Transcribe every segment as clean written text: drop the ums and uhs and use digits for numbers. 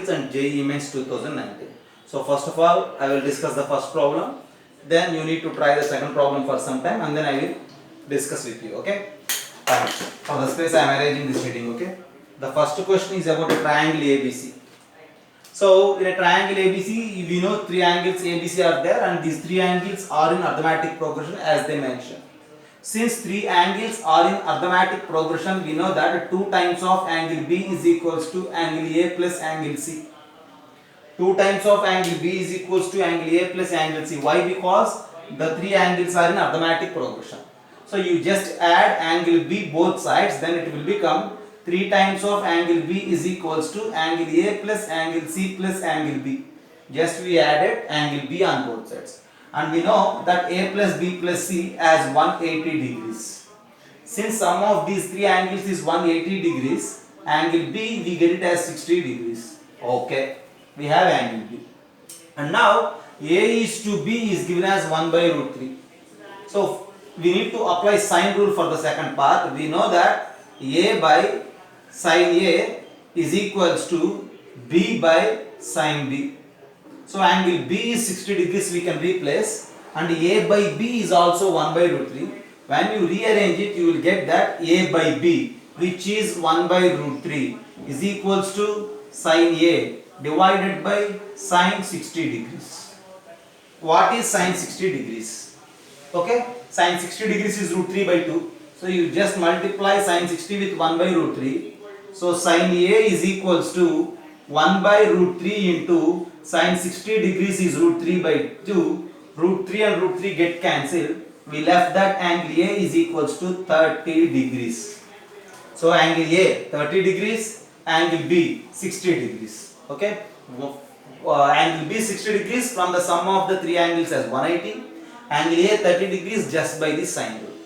and JEE Mains 2019. So first of all, I will discuss the first problem. Then you need to try the second problem for some time, and then I will discuss with you. Okay. Fine. For the space, I am arranging this meeting. Okay. The first question is about a triangle ABC. So in a triangle ABC, we know three angles ABC are there, and these three angles are in arithmetic progression as they mentioned. Since three angles are in arithmetic progression, we know that 2 times of angle B is equals to angle A plus angle C. 2 times of angle B is equals to angle A plus angle C. Why? Because the three angles are in arithmetic progression. So you just add angle B both sides, then it will become 3 times of angle B is equals to angle A plus angle C plus angle B. Just we added angle B on both sides. And we know that A plus B plus C has 180 degrees. Since sum of these three angles is 180 degrees, angle B we get it as 60 degrees. Okay, we have angle B. And now A is to B is given as 1 by root 3. So we need to apply sine rule for the second part. We know that A by sine A is equals to B by sine B. So angle B is 60 degrees, we can replace, and A by B is also 1 by root 3. When you rearrange it, you will get that A by B, which is 1 by root 3, is equals to sine A divided by sine 60 degrees. What is sine 60 degrees? Okay, sine 60 degrees is root 3 by 2. So you just multiply sine 60 with 1 by root 3. So sine A is equals to 1 by root 3 into sine 60 degrees is root 3 by 2. Root 3 and root 3 get cancelled. We left that angle A is equals to 30 degrees. So angle A 30 degrees, angle B 60 degrees. Okay. Angle B 60 degrees from the sum of the three angles as 180. Angle A 30 degrees just by this sine rule.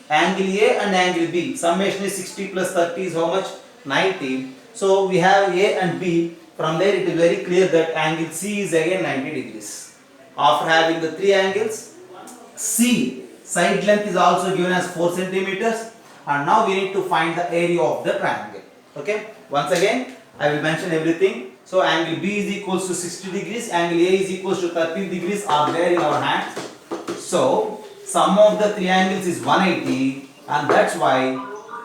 Angle A and angle B, summation is 60 plus 30 is how much? 90. So we have A and B. From there it is very clear that angle C is again 90 degrees. After having the three angles, C side length is also given as 4 centimeters, and now we need to find the area of the triangle. Okay. Once again I will mention everything. So angle B is equals to 60 degrees, angle A is equals to 30 degrees are there in our hands. So sum of the three angles is 180, and that's why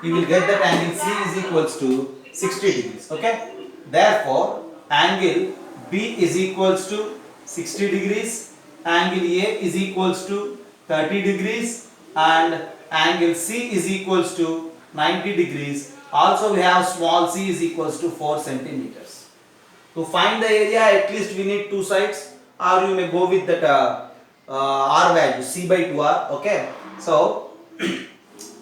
you will get that angle C is equals to 60 degrees. Okay. Therefore angle B is equals to 60 degrees, angle A is equals to 30 degrees, and angle C is equals to 90 degrees. Also we have small c is equals to 4 centimeters. To find the area, at least we need two sides, or you may go with that r value, c by 2r. Okay. So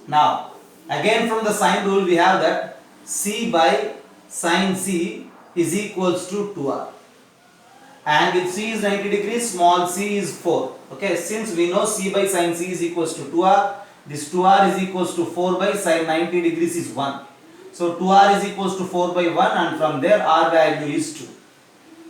now again from the sine rule we have that c by sine c is equals to 2r. Angle C is 90 degrees, small c is 4. Okay, since we know c by sine c is equals to 2r, this 2r is equals to 4 by sine 90 degrees is 1. So 2r is equals to 4 by 1, and from there r value is 2.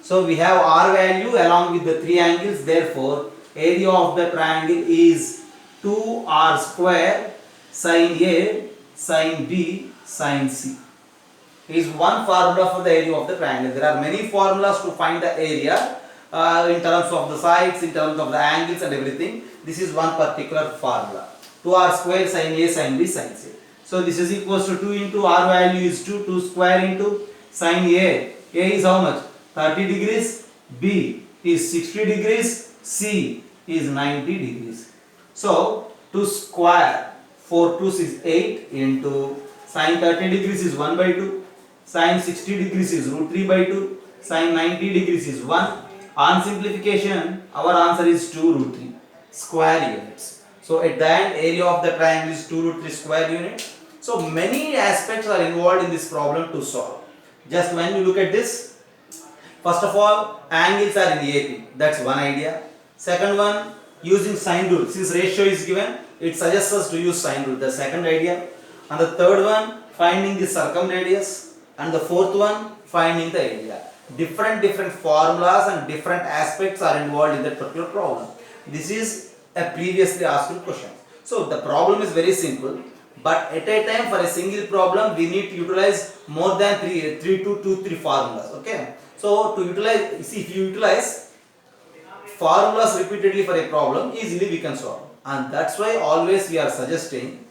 So we have r value along with the three angles, therefore area of the triangle is 2r square sine A sine B sine C. Is one formula for the area of the triangle. There are many formulas to find the area in terms of the sides, in terms of the angles and everything. This is one particular formula. 2r square sine A sine B sine C. So this is equals to 2 into r value is 2, 2 square into sine A. A is how much? 30 degrees. B is 60 degrees. C is 90 degrees. So 2 square 4 2s is 8 into sine 30 degrees is 1 by 2. Sine 60 degrees is root 3 by 2. Sine 90 degrees is 1. On simplification, our answer is 2 root 3 square units. So at the end, area of the triangle is 2 root 3 square units. So many aspects are involved in this problem to solve. Just when you look at this, first of all, angles are in the AP. That's one idea. Second one, using sine rule. Since ratio is given, it suggests us to use sine rule. The second idea. And the third one, finding the circumradius. And the fourth one, finding the area. Different formulas and different aspects are involved in that particular problem. This is a previously asked question. So the problem is very simple, but at a time for a single problem we need to utilize more than three formulas. Okay. So to utilize, see, if you utilize formulas repeatedly for a problem, easily we can solve. And that's why always we are suggesting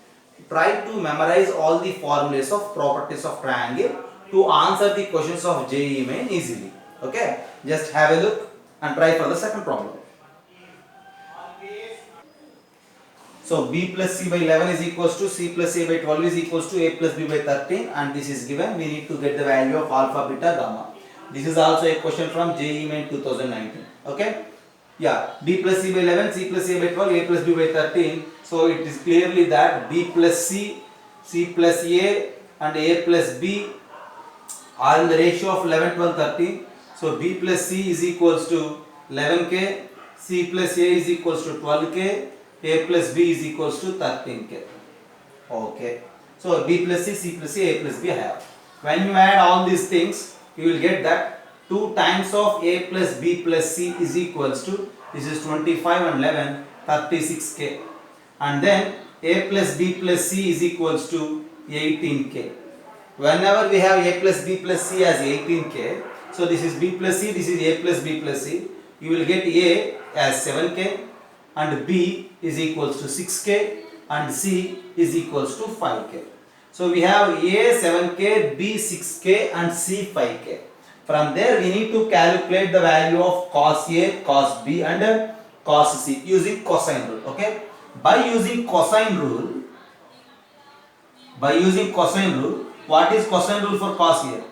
try to memorize all the formulas of properties of triangle to answer the questions of JEE Main easily. Okay, just have a look and try for the second problem. So b plus c by 11 is equals to c plus a by 12 is equals to a plus b by 13, and this is given. We need to get the value of alpha, beta, gamma. This is also a question from JEE Main 2019. Okay. Yeah, b plus c by 11, c plus a by 12, a plus b by 13. So it is clearly that b plus c, c plus a and a plus b are in the ratio of 11, 12, 13. So b plus c is equals to 11k, c plus a is equals to 12k, a plus b is equals to 13k. Okay. So b plus c plus a plus b I have. When you add all these things, you will get that 2 times of a plus b plus c is equals to, this is 25 and 11, 36k. And then a plus b plus c is equals to 18k. Whenever we have a plus b plus c as 18k, so this is b plus c, this is a plus b plus c, you will get a as 7k and b is equals to 6k and c is equals to 5k. So we have a 7k, b 6k and c 5k. From there we need to calculate the value of cos a, cos b and cos c using cosine rule. Okay. By using cosine rule, what is cosine rule for cos a?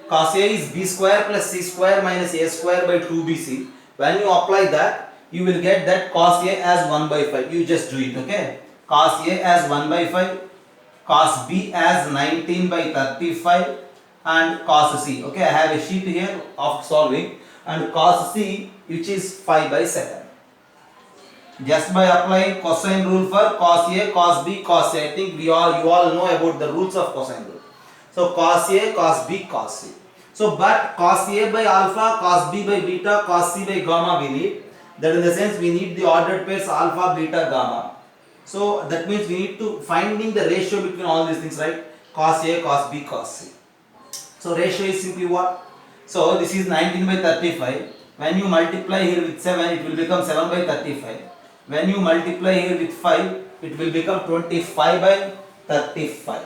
Cos a is b square plus c square minus a square by 2bc. When you apply that, you will get that cos a as 1 by 5. You just do it, okay? Cos a as 1 by 5, cos b as 19 by 35 and cos c. Okay, I have a sheet here of solving, and cos c which is 5 by 7. Just by applying cosine rule for cos a, cos b, cos a. I think you all know about the rules of cosine rule. So cos a, cos b, cos c. So but cos a by alpha, cos b by beta, cos c by gamma we need. That in the sense we need the ordered pairs alpha, beta, gamma. So that means we need to finding the ratio between all these things, right? Cos a, cos b, cos c. So ratio is simply what? So this is 19 by 35. When you multiply here with 7, it will become 7 by 35. When you multiply here with 5, it will become 25 by 35.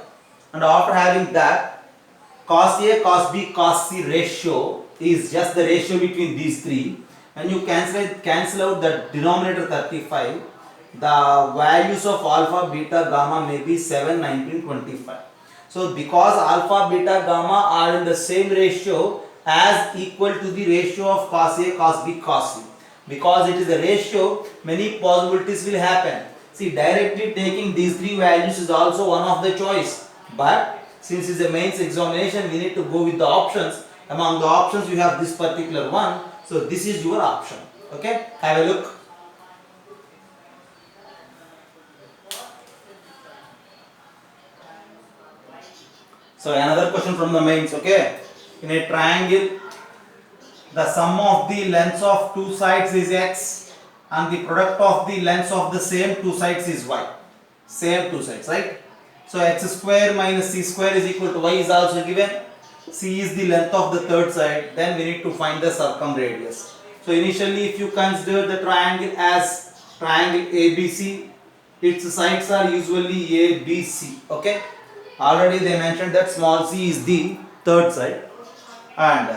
And after having that, cos a, cos b, cos c ratio is just the ratio between these three. When you cancel out the denominator 35, the values of alpha, beta, gamma may be 7, 19, 25. So because alpha, beta, gamma are in the same ratio as equal to the ratio of cos a, cos b, cos c. Because it is a ratio, many possibilities will happen. See, directly taking these three values is also one of the choice. But since it's a mains examination, we need to go with the options. Among the options, you have this particular one. So this is your option. Okay, have a look. So another question from the mains. Okay, in a triangle, the sum of the lengths of two sides is x and the product of the lengths of the same two sides is y. Same two sides, right? So x square minus c square is equal to y is also given. C is the length of the third side. Then we need to find the circumradius. So initially, if you consider the triangle as triangle ABC, its sides are usually ABC. Okay. Already they mentioned that small c is the third side, and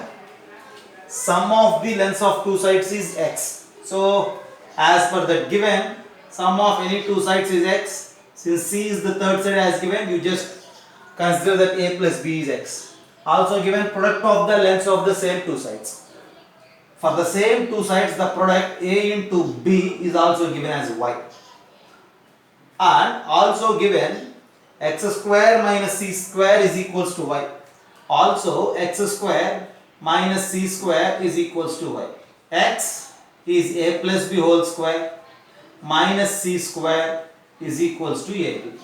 sum of the lengths of two sides is x. So as per that given, sum of any two sides is x. Since c is the third side as given, you just consider that a plus b is x. Also given product of the lengths of the same two sides. For the same two sides, the product a into b is also given as y. And also given x square minus c square is equals to y. Also x square minus c square is equals to y. X is a plus b whole square minus c square is equals to ab.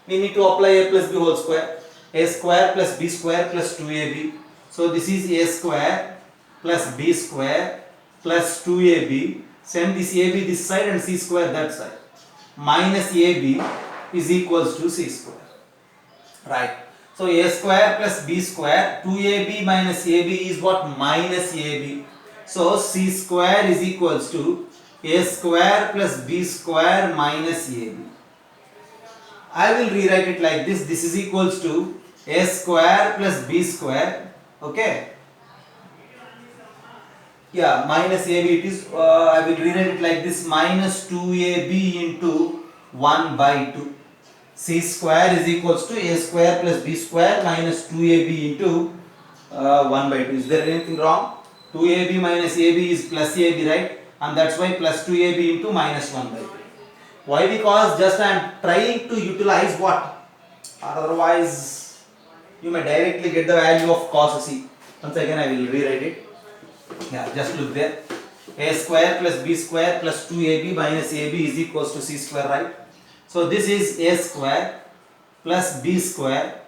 We need to apply a plus b whole square. A square plus b square plus 2ab. So this is a square plus b square plus 2ab. Send this ab this side and c square that side. Minus ab is equals to c square. Right. So a square plus b square, 2ab minus ab is what? Minus ab. So c square is equals to a square plus b square minus ab. I will rewrite it like this. This is equals to a square plus b square. Okay. Yeah, minus ab it is. I will rewrite it like this: minus 2ab into 1 by 2. C square is equals to a square plus b square minus 2ab into 1 by 2. Is there anything wrong? 2ab minus ab is plus ab, right? And that's why plus 2ab into minus 1 by 2. Why? Because just I am trying to utilize what? Otherwise, you may directly get the value of cos c. Once again, I will rewrite it. Yeah, just look there. A square plus b square plus 2ab minus ab is equals to c square, right? So this is a square plus b square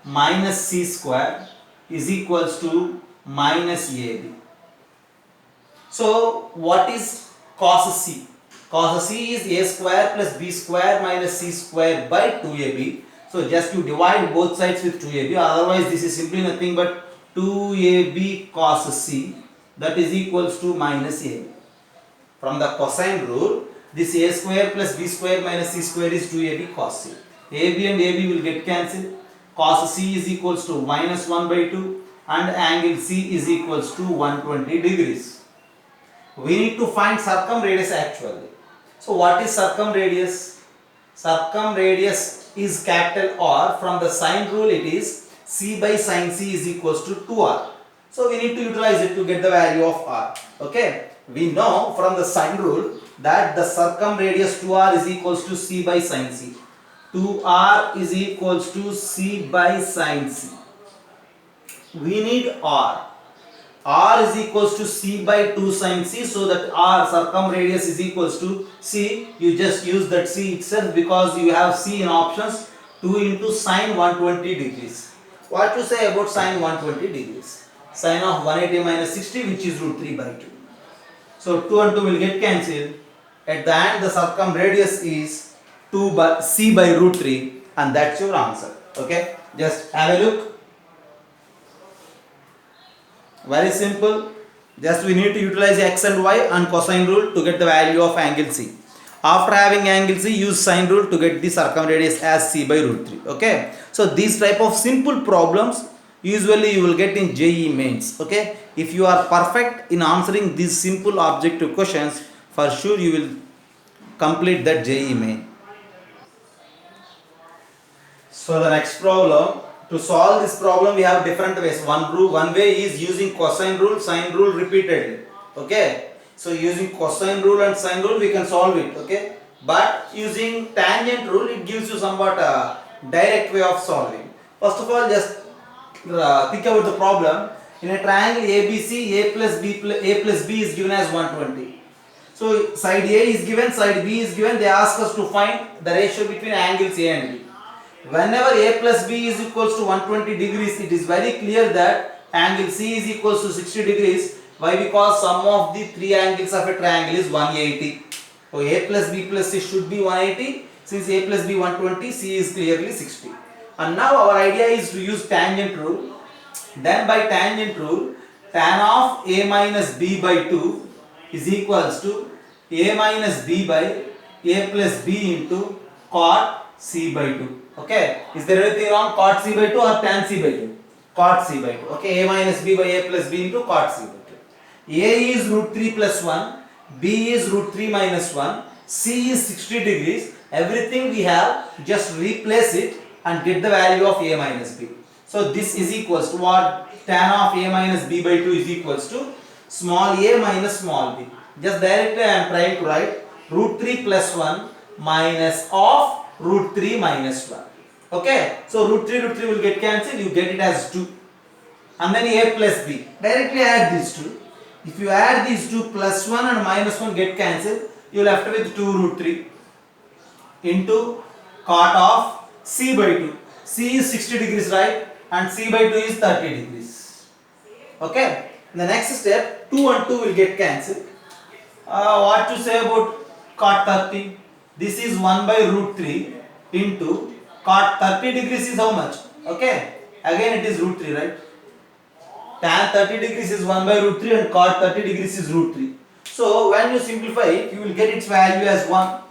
minus c square is equals to minus ab. So what is cos c? Cos c is a square plus b square minus c square by 2ab. So just you divide both sides with 2ab, otherwise this is simply nothing but 2ab cos c, that is equals to minus ab. From the cosine rule, this a square plus b square minus c square is 2ab cos c. ab and ab will get cancelled. Cos c is equals to minus 1 by 2 and angle c is equals to 120 degrees. We need to find circumradius actually. So what is circumradius? Circumradius is capital R. From the sine rule it is c by sin c is equals to 2r. So we need to utilize it to get the value of r. Okay. We know from the sine rule that the circumradius 2r is equals to c by sin c. 2r is equals to c by sin c. We need r. R is equals to c by 2 sin c, so that r circumradius is equals to c. You just use that c itself because you have c in options. 2 into sine 120 degrees. What you say about sine 120 degrees? Sine of 180 minus 60, which is root 3 by 2. So 2 and 2 will get cancelled. At the end the circumradius is 2 by c by root 3, and that's your answer. Okay, just have a look. Very simple. Just we need to utilize x and y and cosine rule to get the value of angle c. After having angle c, use sine rule to get the circumradius as c by root 3. Okay. So these type of simple problems usually you will get in JEE mains. Okay. If you are perfect in answering these simple objective questions, for sure you will complete that JEE main. So the next problem. To solve this problem, we have different ways. One way is using cosine rule, sine rule repeatedly. Okay. So using cosine rule and sine rule, we can solve it. Okay. But using tangent rule, it gives you somewhat a direct way of solving. First of all, just think about the problem. In a triangle ABC, a plus b is given as 120. So side A is given, side B is given. They ask us to find the ratio between angles A and B. Whenever a plus b is equals to 120 degrees, it is very clear that angle C is equals to 60 degrees. Why? Because sum of the three angles of a triangle is 180. So a plus b plus c should be 180. Since a plus b 120, c is clearly 60. And now our idea is to use tangent rule. Then by tangent rule, tan of a minus b by 2 is equals to a minus b by a plus b into cot c by 2. Okay, is there anything wrong? Cot c by 2 or tan c by 2? Cot c by 2. Okay, a minus b by a plus b into cot c by 2. A is root 3 plus 1, b is root 3 minus 1, c is 60 degrees. Everything we have, just replace it and get the value of a minus b. So this is equals to what? Tan of a minus b by 2 is equals to small a minus small b. Just directly I am trying to write root 3 plus 1 minus of root 3 minus 1. Okay, so root 3 will get cancelled, you get it as 2. And then a plus b. Directly add these two. If you add these two, plus 1 and minus 1 get cancelled, you will have to with 2 root 3 into cot of c by 2. C is 60 degrees, right? And c by 2 is 30 degrees. Okay, in the next step, 2 and 2 will get cancelled. What to say about cot 30? This is 1 by root 3 into cot 30 degrees is how much? Okay, Again it is root 3, right? Tan 30 degrees is 1 by root 3 and cot 30 degrees is root 3. So when you simplify it, you will get its value as 1.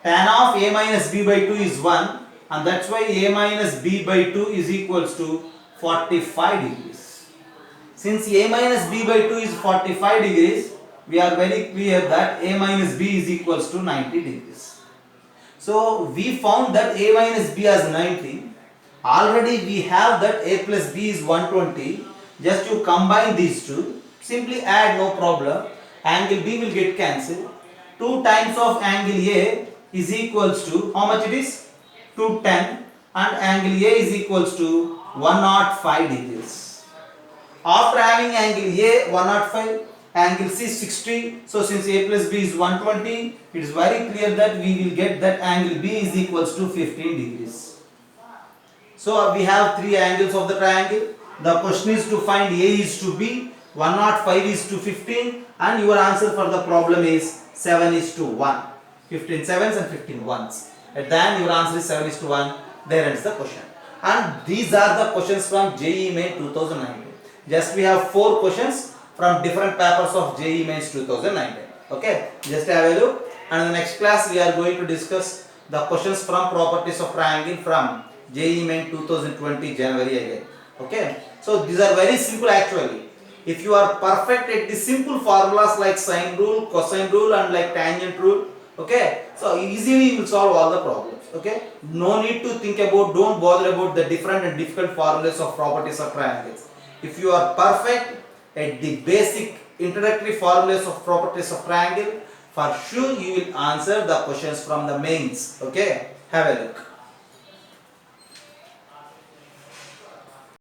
Tan of a minus b by 2 is 1, and that's why a minus b by 2 is equals to 45 degrees. Since a minus b by 2 is 45 degrees, we are very clear that a minus b is equals to 90 degrees. So we found that a minus b as 90. Already we have that a plus b is 120. Just you combine these two, simply add, no problem. Angle b will get cancelled. 2 times of angle a is equals to, how much it is? 210, and angle a is equals to 105 degrees. After having angle a 105, angle C 60, so since a plus b is 120, it is very clear that we will get that angle b is equals to 15 degrees. So we have 3 angles of the triangle. The question is to find a is to b, 105 is to 15, and your answer for the problem is 7 is to 1. 15 sevens and 15 ones. At the end your answer is 7 is to 1. There ends the question. And these are the questions from JEE Main 2019. Just we have 4 questions from different papers of JEE Mains 2019. Okay, just have a look. And in the next class we are going to discuss the questions from properties of triangle from JEE Main 2020 January again. Okay, so these are very simple actually. If you are perfect at the simple formulas like sine rule, cosine rule, and like tangent rule, okay, so easily you will solve all the problems. Okay, no need to think about, don't bother about the different and difficult formulas of properties of triangles. If you are perfect at the basic introductory formulas of properties of triangle, for sure you will answer the questions from the mains. Okay, have a look.